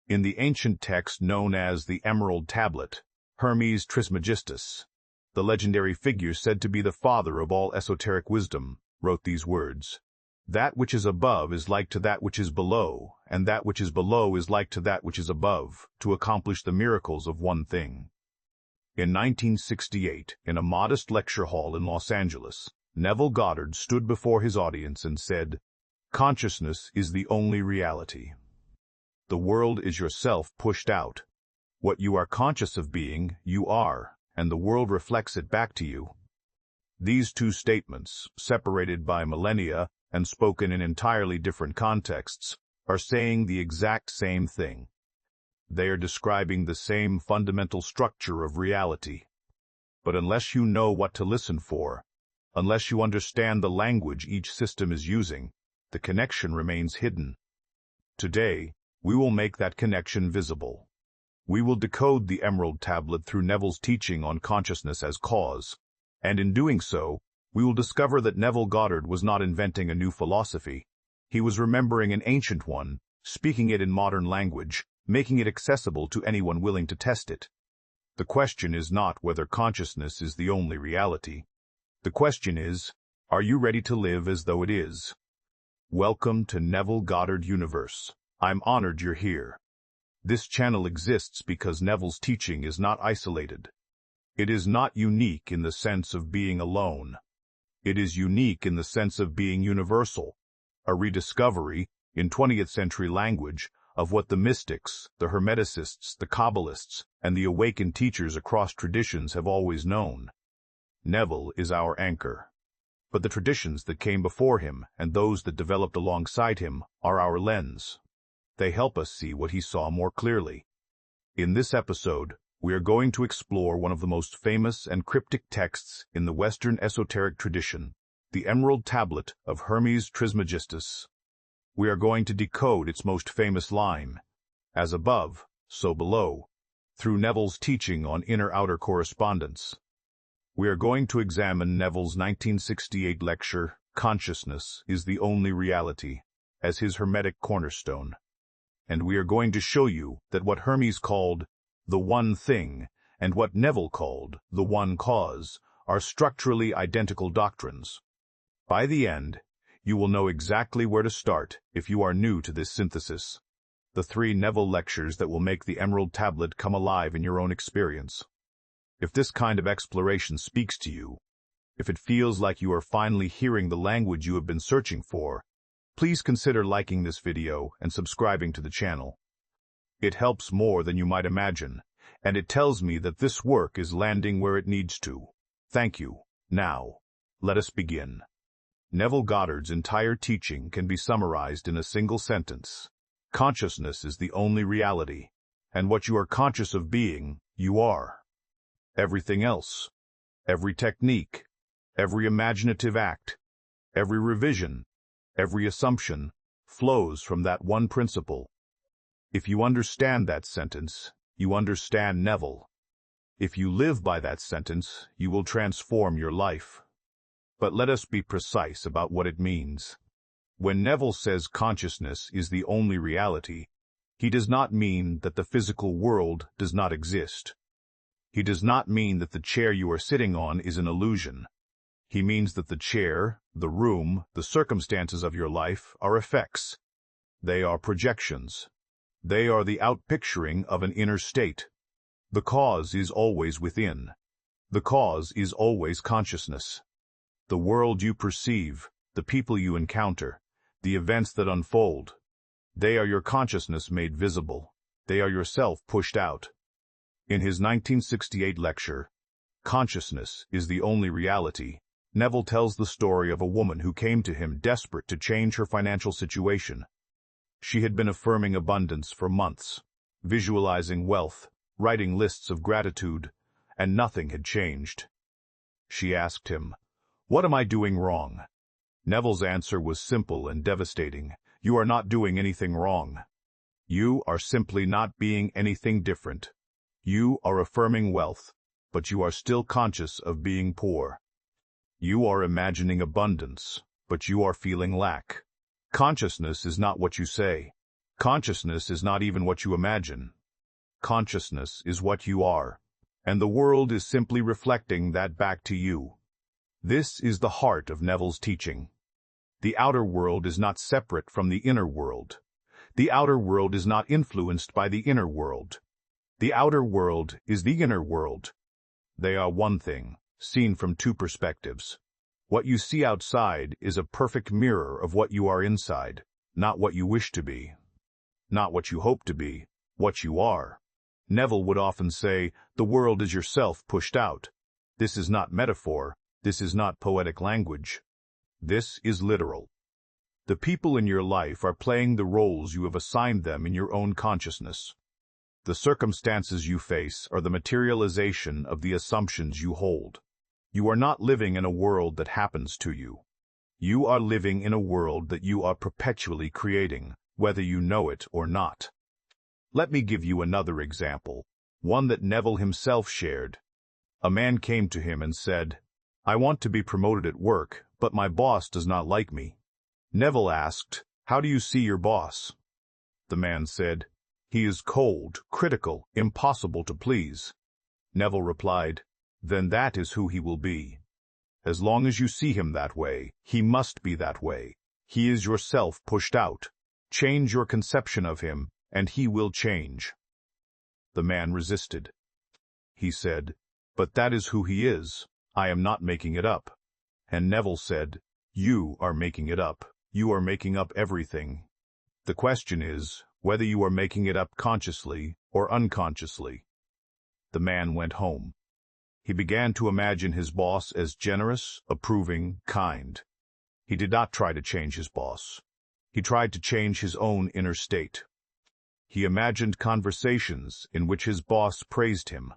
In the ancient text known as the Emerald Tablet, Hermes Trismegistus, the legendary figure said to be the father of all esoteric wisdom, wrote these words: "That which is above is like to that which is below, and that which is below is like to that which is above, to accomplish the miracles of one thing." In 1968, in a modest lecture hall in Los Angeles, Neville Goddard stood before his audience and said, "Consciousness is the only reality. The world is yourself pushed out. What you are conscious of being, you are, and the world reflects it back to you." These two statements, separated by millennia and spoken in entirely different contexts, are saying the exact same thing. They are describing the same fundamental structure of reality. But unless you know what to listen for, unless you understand the language each system is using, the connection remains hidden. Today, we will make that connection visible. We will decode the Emerald Tablet through Neville's teaching on consciousness as cause, and in doing so, we will discover that Neville Goddard was not inventing a new philosophy. He was remembering an ancient one, speaking it in modern language, making it accessible to anyone willing to test it. The question is not whether consciousness is the only reality. The question is, are you ready to live as though it is? Welcome to Neville Goddard Universe. I'm honored you're here. This channel exists because Neville's teaching is not isolated. It is not unique in the sense of being alone. It is unique in the sense of being universal, a rediscovery, in 20th century language, of what the mystics, the Hermeticists, the Kabbalists, and the awakened teachers across traditions have always known. Neville is our anchor. But the traditions that came before him and those that developed alongside him are our lens. They help us see what he saw more clearly. In this episode, we are going to explore one of the most famous and cryptic texts in the Western esoteric tradition, the Emerald Tablet of Hermes Trismegistus. We are going to decode its most famous line, "As above, so below," through Neville's teaching on inner-outer correspondence. We are going to examine Neville's 1968 lecture, "Consciousness is the Only Reality," as his Hermetic cornerstone. And we are going to show you that what Hermes called the one thing and what Neville called the one cause are structurally identical doctrines. By the end, you will know exactly where to start if you are new to this synthesis, the 3 Neville lectures that will make the Emerald Tablet come alive in your own experience. If this kind of exploration speaks to you, if it feels like you are finally hearing the language you have been searching for, please consider liking this video and subscribing to the channel. It helps more than you might imagine, and it tells me that this work is landing where it needs to. Thank you. Now, let us begin. Neville Goddard's entire teaching can be summarized in a single sentence. Consciousness is the only reality, and what you are conscious of being, you are. Everything else, every technique, every imaginative act, every revision, every assumption, flows from that one principle. If you understand that sentence, you understand Neville. If you live by that sentence, you will transform your life. But let us be precise about what it means. When Neville says consciousness is the only reality, he does not mean that the physical world does not exist. He does not mean that the chair you are sitting on is an illusion. He means that the chair, the room, the circumstances of your life are effects. They are projections. They are the outpicturing of an inner state. The cause is always within. The cause is always consciousness. The world you perceive, the people you encounter, the events that unfold, they are your consciousness made visible. They are yourself pushed out. In his 1968 lecture, "Consciousness is the Only Reality," Neville tells the story of a woman who came to him desperate to change her financial situation. She had been affirming abundance for months, visualizing wealth, writing lists of gratitude, and nothing had changed. She asked him, "What am I doing wrong?" Neville's answer was simple and devastating. "You are not doing anything wrong. You are simply not being anything different. You are affirming wealth, but you are still conscious of being poor. You are imagining abundance, but you are feeling lack. Consciousness is not what you say. Consciousness is not even what you imagine. Consciousness is what you are, and the world is simply reflecting that back to you. This is the heart of Neville's teaching. The outer world is not separate from the inner world. The outer world is not influenced by the inner world. The outer world is the inner world. They are one thing, seen from two perspectives. What you see outside is a perfect mirror of what you are inside, not what you wish to be, not what you hope to be, what you are. Neville would often say, the world is yourself pushed out. This is not metaphor. This is not poetic language. This is literal. The people in your life are playing the roles you have assigned them in your own consciousness. The circumstances you face are the materialization of the assumptions you hold. You are not living in a world that happens to you. You are living in a world that you are perpetually creating, whether you know it or not. Let me give you another example, one that Neville himself shared. A man came to him and said, "I want to be promoted at work, but my boss does not like me." Neville asked, "How do you see your boss?" The man said, "He is cold, critical, impossible to please." Neville replied, "Then that is who he will be. As long as you see him that way, he must be that way. He is yourself pushed out. Change your conception of him, and he will change." The man resisted. He said, "But that is who he is. I am not making it up." And Neville said, "You are making it up. You are making up everything. The question is whether you are making it up consciously or unconsciously." The man went home. He began to imagine his boss as generous, approving, kind. He did not try to change his boss. He tried to change his own inner state. He imagined conversations in which his boss praised him.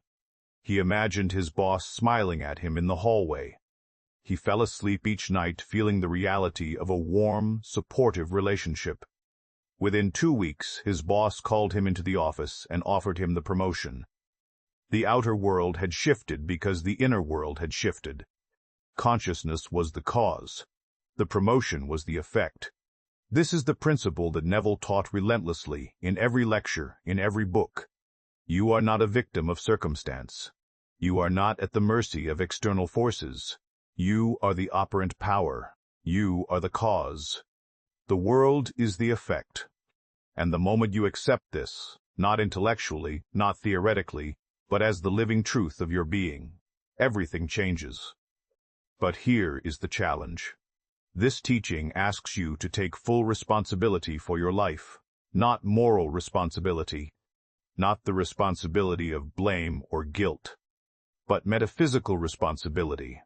He imagined his boss smiling at him in the hallway. He fell asleep each night feeling the reality of a warm, supportive relationship. Within 2 weeks, his boss called him into the office and offered him the promotion. The outer world had shifted because the inner world had shifted. Consciousness was the cause. The promotion was the effect. This is the principle that Neville taught relentlessly in every lecture, in every book. You are not a victim of circumstance. You are not at the mercy of external forces. You are the operant power. You are the cause. The world is the effect. And the moment you accept this, not intellectually, not theoretically, but as the living truth of your being, everything changes. But here is the challenge. This teaching asks you to take full responsibility for your life, not moral responsibility, not the responsibility of blame or guilt, but metaphysical responsibility.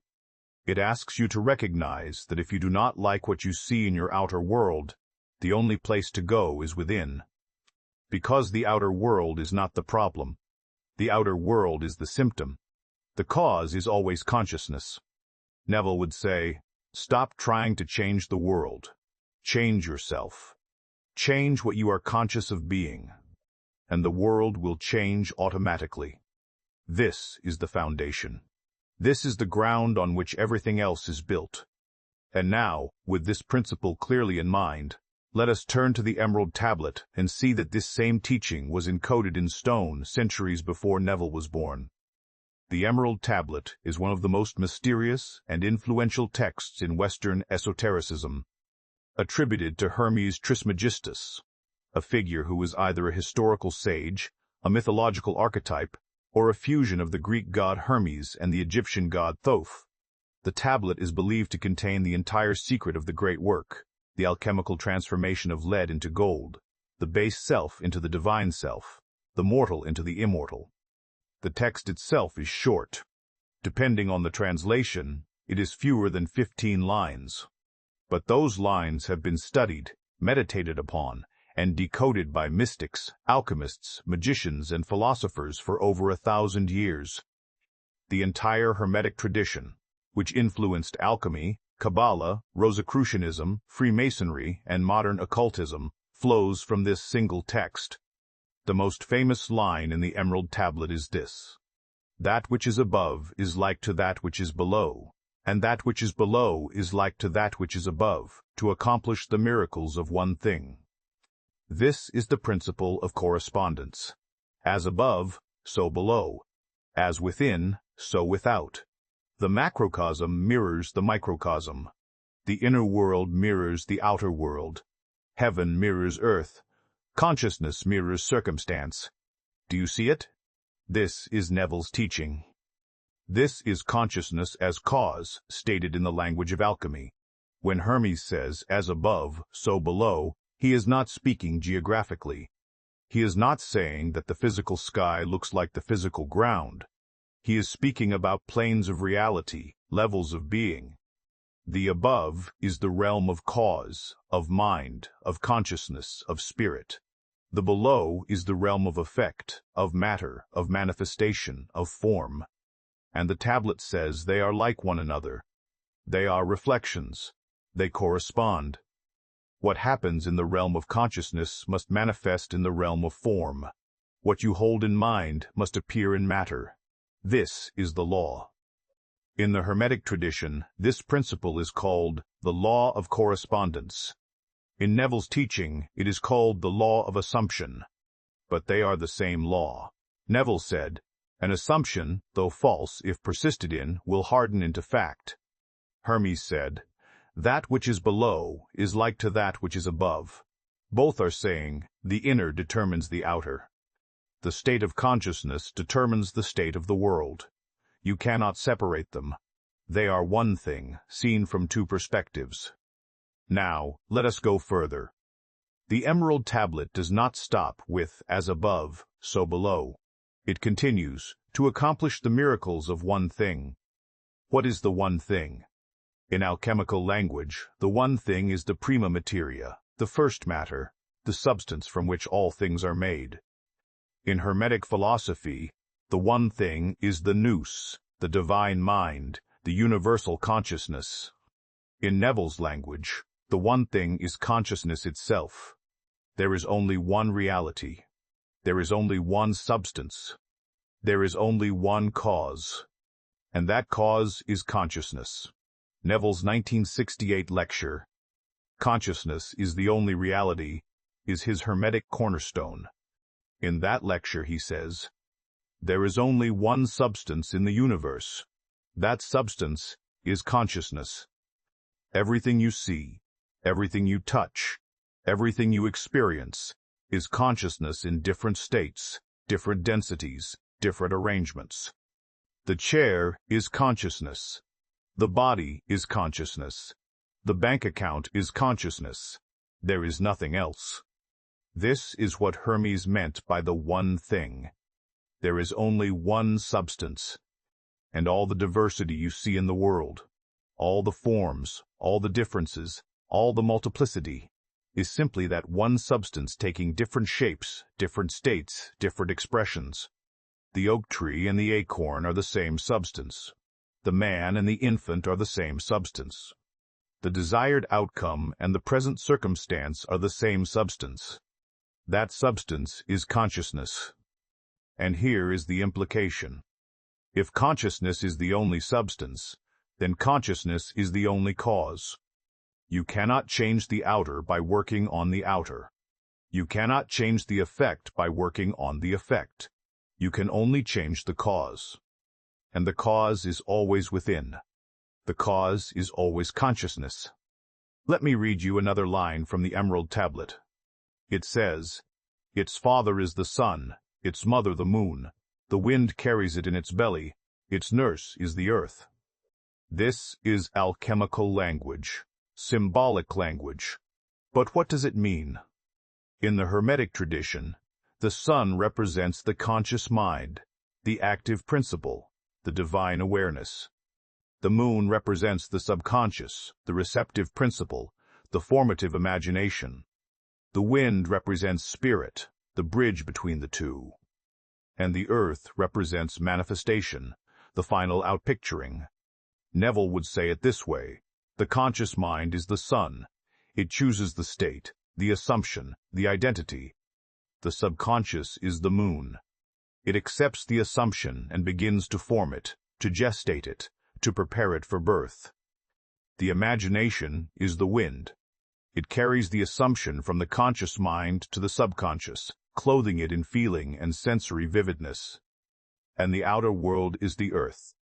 It asks you to recognize that if you do not like what you see in your outer world, the only place to go is within. Because the outer world is not the problem. The outer world is the symptom. The cause is always consciousness. Neville would say, stop trying to change the world. Change yourself. Change what you are conscious of being, and the world will change automatically. This is the foundation. This is the ground on which everything else is built. And now, with this principle clearly in mind, let us turn to the Emerald Tablet and see that this same teaching was encoded in stone centuries before Neville was born. The Emerald Tablet is one of the most mysterious and influential texts in Western esotericism, attributed to Hermes Trismegistus, a figure who was either a historical sage, a mythological archetype, or a fusion of the Greek god Hermes and the Egyptian god Thoth. The tablet is believed to contain the entire secret of the great work, the alchemical transformation of lead into gold, the base self into the divine self, the mortal into the immortal. The text itself is short. Depending on the translation, it is fewer than 15 lines. But those lines have been studied, meditated upon, and decoded by mystics, alchemists, magicians, and philosophers for over 1,000 years. The entire Hermetic tradition, which influenced alchemy, Kabbalah, Rosicrucianism, Freemasonry, and modern occultism, flows from this single text. The most famous line in the Emerald Tablet is this: "That which is above is like to that which is below, and that which is below is like to that which is above, to accomplish the miracles of one thing." This is the principle of correspondence. As above, so below. As within, so without. The macrocosm mirrors the microcosm. The inner world mirrors the outer world. Heaven mirrors earth. Consciousness mirrors circumstance. Do you see it? This is Neville's teaching. This is consciousness as cause, stated in the language of alchemy. When Hermes says, as above, so below, he is not speaking geographically. He is not saying that the physical sky looks like the physical ground. He is speaking about planes of reality, levels of being. The above is the realm of cause, of mind, of consciousness, of spirit. The below is the realm of effect, of matter, of manifestation, of form. And the tablet says they are like one another. They are reflections. They correspond. What happens in the realm of consciousness must manifest in the realm of form. What you hold in mind must appear in matter. This is the law. In the Hermetic tradition, this principle is called the law of correspondence. In Neville's teaching, it is called the law of assumption. But they are the same law. Neville said, an assumption, though false if persisted in, will harden into fact. Hermes said, that which is below is like to that which is above. Both are saying, the inner determines the outer. The state of consciousness determines the state of the world. You cannot separate them. They are one thing, seen from two perspectives. Now, let us go further. The Emerald Tablet does not stop with as above, so below. It continues, to accomplish the miracles of one thing. What is the one thing? In alchemical language, the one thing is the prima materia, the first matter, the substance from which all things are made. In Hermetic philosophy, the one thing is the nous, the divine mind, the universal consciousness. In Neville's language, the one thing is consciousness itself. There is only one reality. There is only one substance. There is only one cause. And that cause is consciousness. Neville's 1968 lecture, Consciousness is the Only Reality, is his Hermetic cornerstone. In that lecture he says, there is only one substance in the universe. That substance is consciousness. Everything you see, everything you touch, everything you experience is consciousness in different states, different densities, different arrangements. The chair is consciousness. The body is consciousness. The bank account is consciousness. There is nothing else. This is what Hermes meant by the one thing. There is only one substance. And all the diversity you see in the world, all the forms, all the differences, all the multiplicity, is simply that one substance taking different shapes, different states, different expressions. The oak tree and the acorn are the same substance. The man and the infant are the same substance. The desired outcome and the present circumstance are the same substance. That substance is consciousness. And here is the implication. If consciousness is the only substance, then consciousness is the only cause. You cannot change the outer by working on the outer. You cannot change the effect by working on the effect. You can only change the cause. And the cause is always within. The cause is always consciousness. Let me read you another line from the Emerald Tablet. It says, its father is the sun, its mother the moon. The wind carries it in its belly. Its nurse is the earth. This is alchemical language, symbolic language. But what does it mean? In the Hermetic tradition, the sun represents the conscious mind, the active principle, the divine awareness. The moon represents the subconscious, the receptive principle, the formative imagination. The wind represents spirit, the bridge between the two. And the earth represents manifestation, the final outpicturing. Neville would say it this way: the conscious mind is the sun. It chooses the state, the assumption, the identity. The subconscious is the moon. It accepts the assumption and begins to form it, to gestate it, to prepare it for birth. The imagination is the wind. It carries the assumption from the conscious mind to the subconscious, clothing it in feeling and sensory vividness. And the outer world is the earth.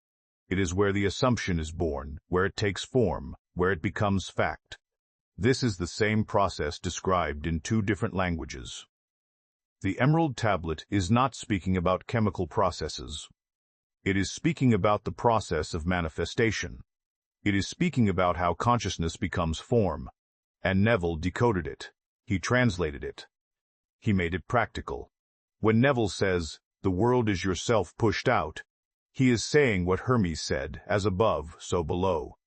It is where the assumption is born, where it takes form, where it becomes fact. This is the same process described in two different languages. The Emerald Tablet is not speaking about chemical processes. It is speaking about the process of manifestation. It is speaking about how consciousness becomes form. And Neville decoded it. He translated it. He made it practical. When Neville says, "The world is yourself pushed out," he is saying what Hermes said, "As above, so below."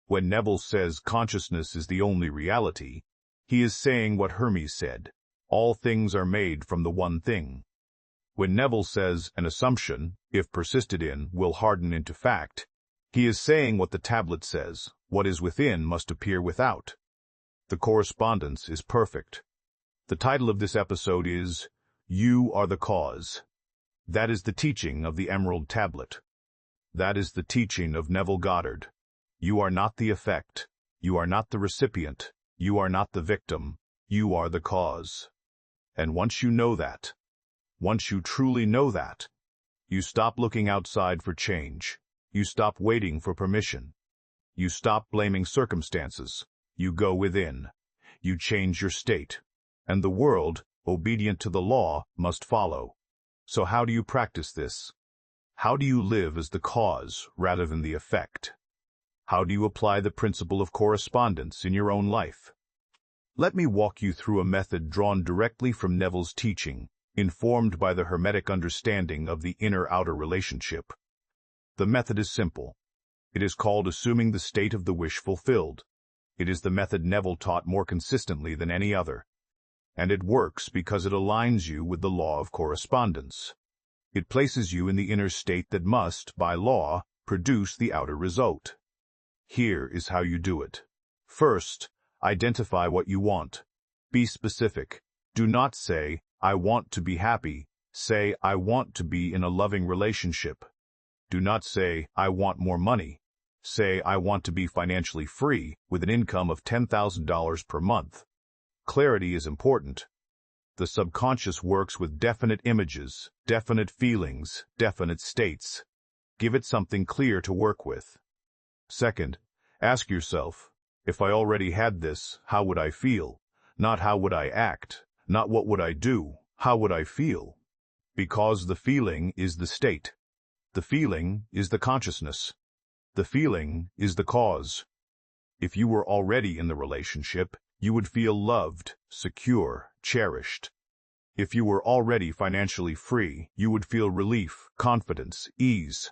When Neville says consciousness is the only reality, he is saying what Hermes said, "All things are made from the one thing." When Neville says an assumption, if persisted in, will harden into fact, he is saying what the tablet says, what is within must appear without. The correspondence is perfect. The title of this episode is, "You Are the Cause." That is the teaching of the Emerald Tablet. That is the teaching of Neville Goddard. You are not the effect. You are not the recipient. You are not the victim. You are the cause. And once you know that, once you truly know that, you stop looking outside for change. You stop waiting for permission. You stop blaming circumstances. You go within. You change your state. And the world, obedient to the law, must follow. So how do you practice this? How do you live as the cause rather than the effect? How do you apply the principle of correspondence in your own life? Let me walk you through a method drawn directly from Neville's teaching, informed by the Hermetic understanding of the inner-outer relationship. The method is simple. It is called assuming the state of the wish fulfilled. It is the method Neville taught more consistently than any other. And it works because it aligns you with the law of correspondence. It places you in the inner state that must, by law, produce the outer result. Here is how you do it. First, identify what you want. Be specific. Do not say, "I want to be happy." Say, "I want to be in a loving relationship." Do not say, "I want more money." Say, "I want to be financially free with an income of $10,000 per month." Clarity is important. The subconscious works with definite images, definite feelings, definite states. Give it something clear to work with. Second, ask yourself, if I already had this, how would I feel? Not how would I act, not what would I do, how would I feel? Because the feeling is the state. The feeling is the consciousness. The feeling is the cause. If you were already in the relationship, you would feel loved, secure, cherished. If you were already financially free, you would feel relief, confidence, ease.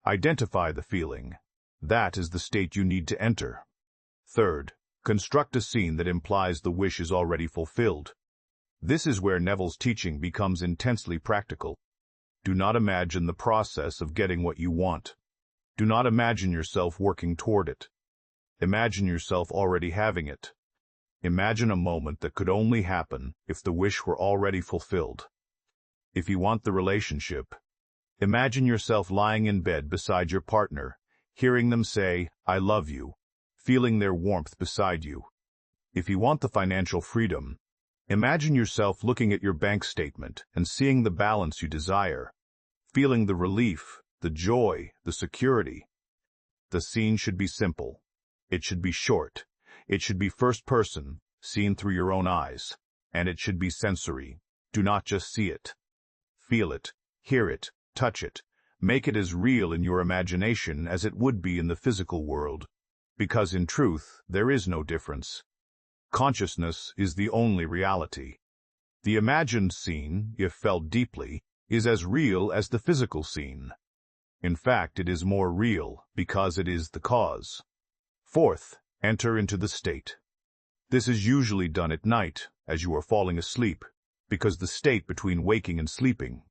Identify the feeling. That is the state you need to enter. Third, construct a scene that implies the wish is already fulfilled. This is where Neville's teaching becomes intensely practical. Do not imagine the process of getting what you want. Do not imagine yourself working toward it. Imagine yourself already having it. Imagine a moment that could only happen if the wish were already fulfilled. If you want the relationship, imagine yourself lying in bed beside your partner, hearing them say, "I love you," feeling their warmth beside you. If you want the financial freedom, imagine yourself looking at your bank statement and seeing the balance you desire, feeling the relief, the joy, the security. The scene should be simple. It should be short. It should be first person, seen through your own eyes. And it should be sensory. Do not just see it. Feel it, hear it, touch it. Make it as real in your imagination as it would be in the physical world. Because in truth, there is no difference. Consciousness is the only reality. The imagined scene, if felt deeply, is as real as the physical scene. In fact, it is more real because it is the cause. Fourth, enter into the state. This is usually done at night, as you are falling asleep, because the state between waking and sleeping.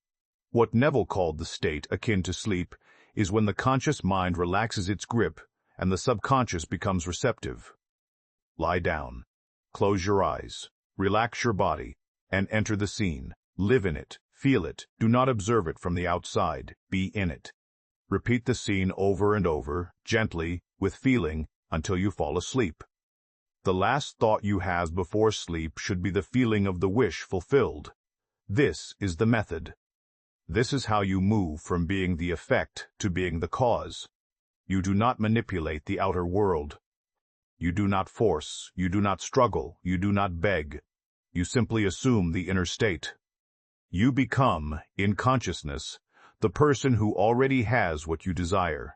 What Neville called the state akin to sleep is when the conscious mind relaxes its grip and the subconscious becomes receptive. Lie down, close your eyes, relax your body, and enter the scene. Live in it, feel it, do not observe it from the outside, be in it. Repeat the scene over and over, gently, with feeling, until you fall asleep. The last thought you have before sleep should be the feeling of the wish fulfilled. This is the method. This is how you move from being the effect to being the cause. You do not manipulate the outer world. You do not force, you do not struggle, you do not beg. You simply assume the inner state. You become, in consciousness, the person who already has what you desire.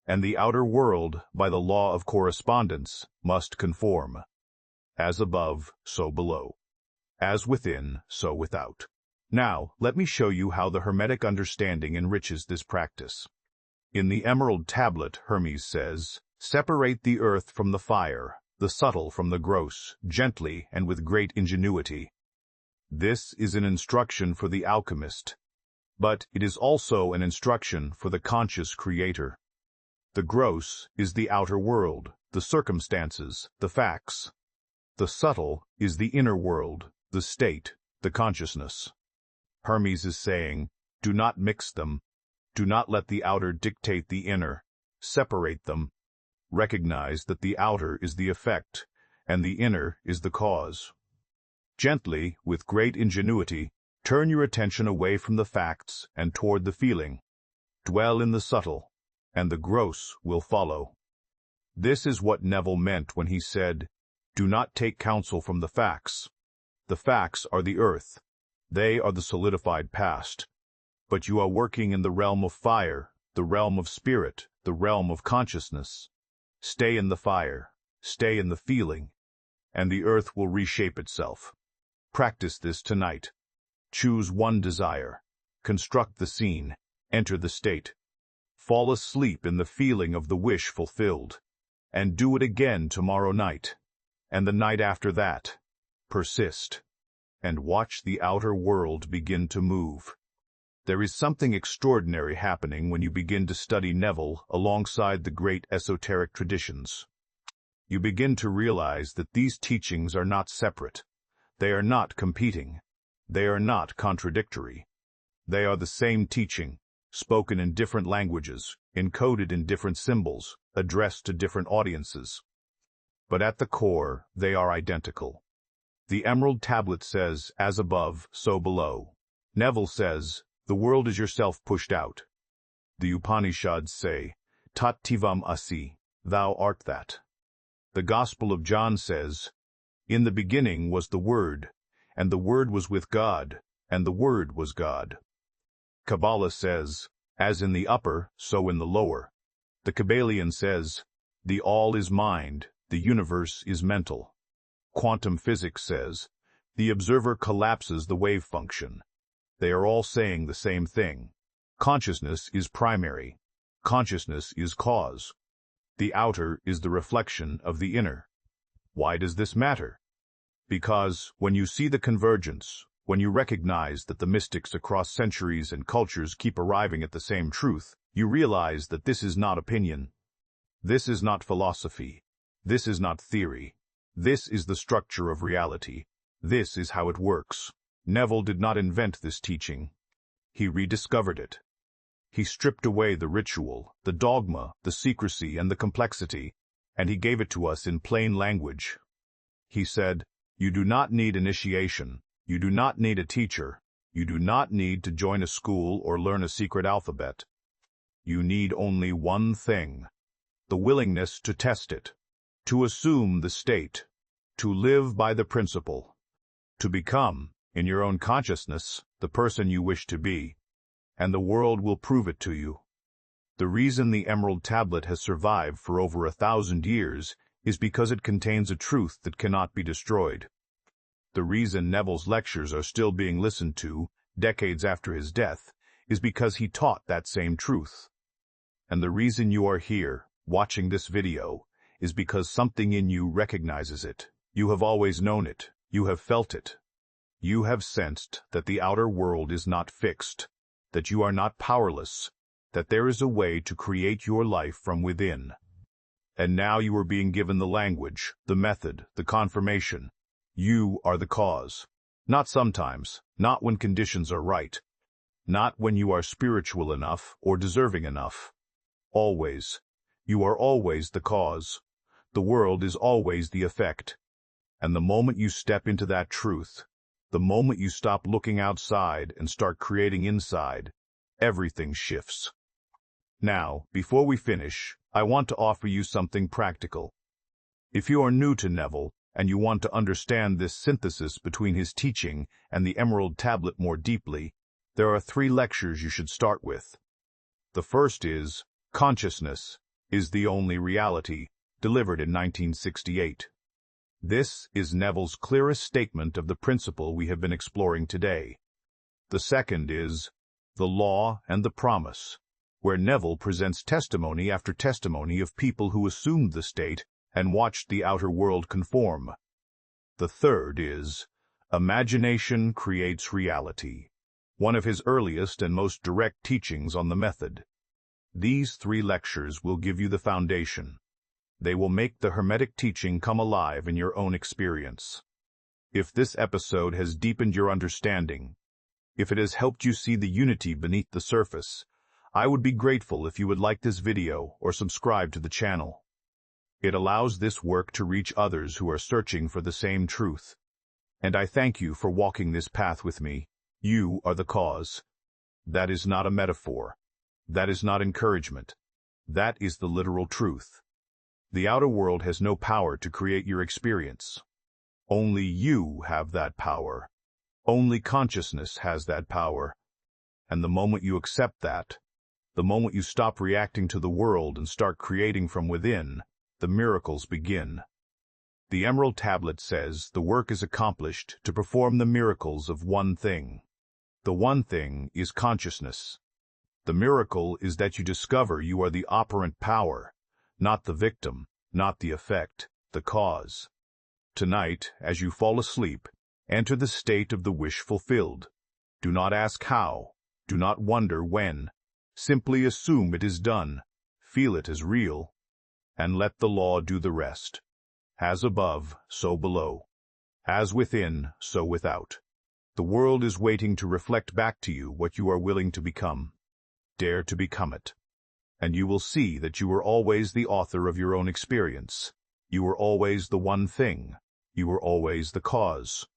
And the outer world, by the law of correspondence, must conform. As above, so below. As within, so without. Now, let me show you how the Hermetic understanding enriches this practice. In the Emerald Tablet, Hermes says, "Separate the earth from the fire, the subtle from the gross, gently and with great ingenuity." This is an instruction for the alchemist, but it is also an instruction for the conscious creator. The gross is the outer world, the circumstances, the facts. The subtle is the inner world, the state, the consciousness. Hermes is saying, do not mix them. Do not let the outer dictate the inner. Separate them. Recognize that the outer is the effect, and the inner is the cause. Gently, with great ingenuity, turn your attention away from the facts and toward the feeling. Dwell in the subtle, and the gross will follow. This is what Neville meant when he said, "Do not take counsel from the facts. The facts are the earth. They are the solidified past. But you are working in the realm of fire, the realm of spirit, the realm of consciousness. Stay in the fire, stay in the feeling, and the earth will reshape itself. Practice this tonight. Choose one desire. Construct the scene. Enter the state. Fall asleep in the feeling of the wish fulfilled. And do it again tomorrow night. And the night after that. Persist. And watch the outer world begin to move. There is something extraordinary happening when you begin to study Neville alongside the great esoteric traditions. You begin to realize that these teachings are not separate. They are not competing. They are not contradictory. They are the same teaching, spoken in different languages, encoded in different symbols, addressed to different audiences. But at the core, they are identical. The Emerald Tablet says, as above, so below. Neville says, the world is yourself pushed out. The Upanishads say, Tat Tivam Asi, thou art that. The Gospel of John says, in the beginning was the Word, and the Word was with God, and the Word was God. Kabbalah says, as in the upper, so in the lower. The Kabbalion says, the all is mind, the universe is mental. Quantum physics says, the observer collapses the wave function. They are all saying the same thing. Consciousness is primary. Consciousness is cause. The outer is the reflection of the inner. Why does this matter? Because when you see the convergence, when you recognize that the mystics across centuries and cultures keep arriving at the same truth, you realize that this is not opinion. This is not philosophy. This is not theory. This is the structure of reality. This is how it works. Neville did not invent this teaching. He rediscovered it. He stripped away the ritual, the dogma, the secrecy, and the complexity, and he gave it to us in plain language. He said, you do not need initiation. You do not need a teacher. You do not need to join a school or learn a secret alphabet. You need only one thing, the willingness to test it, to assume the state, to live by the principle, to become, in your own consciousness, the person you wish to be, and the world will prove it to you. The reason the Emerald Tablet has survived for over 1,000 years is because it contains a truth that cannot be destroyed. The reason Neville's lectures are still being listened to, decades after his death, is because he taught that same truth. And the reason you are here, watching this video, is because something in you recognizes it. You have always known it. You have felt it. You have sensed that the outer world is not fixed, that you are not powerless, that there is a way to create your life from within. And now you are being given the language, the method, the confirmation. You are the cause. Not sometimes, not when conditions are right, not when you are spiritual enough or deserving enough. Always. You are always the cause. The world is always the effect. And the moment you step into that truth, the moment you stop looking outside and start creating inside, everything shifts. Now, before we finish, I want to offer you something practical. If you are new to Neville, and you want to understand this synthesis between his teaching and the Emerald Tablet more deeply, there are 3 lectures you should start with. The first is, Consciousness is the Only Reality, delivered in 1968. This is Neville's clearest statement of the principle we have been exploring today. The second is, The Law and the Promise, where Neville presents testimony after testimony of people who assumed the state and watched the outer world conform. The third is, Imagination Creates Reality, one of his earliest and most direct teachings on the method. These 3 lectures will give you the foundation. They will make the Hermetic teaching come alive in your own experience. If this episode has deepened your understanding, if it has helped you see the unity beneath the surface, I would be grateful if you would like this video or subscribe to the channel. It allows this work to reach others who are searching for the same truth. And I thank you for walking this path with me. You are the cause. That is not a metaphor. That is not encouragement. That is the literal truth. The outer world has no power to create your experience. Only you have that power. Only consciousness has that power. And the moment you accept that, the moment you stop reacting to the world and start creating from within, the miracles begin. The Emerald Tablet says the work is accomplished to perform the miracles of one thing. The one thing is consciousness. The miracle is that you discover you are the operant power, not the victim, not the effect, the cause. Tonight, as you fall asleep, enter the state of the wish fulfilled. Do not ask how, do not wonder when. Simply assume it is done, feel it as real, and let the law do the rest. As above, so below. As within, so without. The world is waiting to reflect back to you what you are willing to become. Dare to become it. And you will see that you are always the author of your own experience. You are always the one thing. You are always the cause.